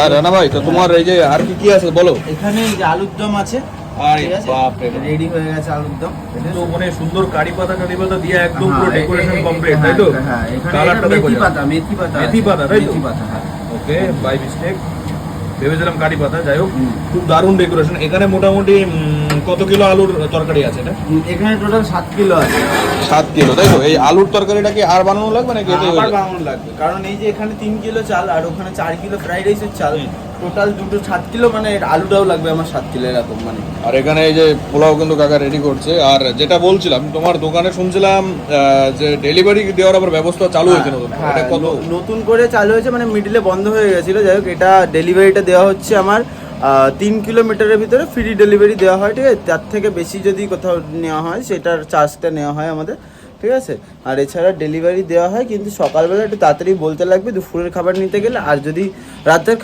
আর রানা ভাই তো তোমার এই যে আর কি কি আছে বলো। এখানে এই যে আলুর দম আছে, আরে বাপ রে, রেডি হয়ে গেছে আলুর দম। তো মানে সুন্দর কারি পাতা দিয়ে একদম পুরো ডেকোরেশন কমপ্লিট, তাই তো? হ্যাঁ, এখানে কালারটা দেখো, মেথি পাতা, মেথি পাতা, মেথি পাতা, তাই তো? মেথি পাতা, হ্যাঁ। ওকে, বাই মিস্টেক ভেবেছিলাম কারি পাতা। যাই হোক, খুব দারুণ ডেকোরেশন। এখানে মোটামুটি কত কিলো আলুর তরকারি আছে এটা? এখানে টোটাল 7 কিলো আছে। 7 কিলো, তাই তো? এই আলুর তরকারিটা কি আর বানানো লাগবে নাকি এটাই হয়ে আবার যাবে? বানানো লাগবে, কারণ এই যে এখানে 3 কিলো চাল আর ওখানে 4 কিলো ফ্রাইড রাইসের চাল, টোটাল দুটো 7 কিলো, মানে আলুটাও লাগবে আমার 7 কিলো এরকম মানে। আর এখানে এই যে পোলাও কিন্তু কাকা রেডি করছে। আর যেটা বলছিলাম, তোমার দোকানে শুনছিলাম যে ডেলিভারি দেওয়ার আবার ব্যবস্থা চালু হয়েছে নতুন। এটা কত? নতুন করে চালু হয়েছে, মানে মিডিলে বন্ধ হয়ে গেছিল। যাই হোক, এটা ডেলিভারিটা দেওয়া হচ্ছে আমার 3 কিলোমিটারের ভিতরে ফ্রি ডেলিভারি দেওয়া হয়, ঠিক আছে? তার থেকে বেশি যদি কোথাও নেওয়া হয় সেটার চার্জটা নেওয়া হয় আমাদের, ঠিক আছে? আর এছাড়া ডেলিভারি দেওয়া হয়, কিন্তু সকালবেলা একটু তাড়াতাড়ি বলতে লাগবে দুপুরের খাবার নিতে গেলে। আর যদি রাতের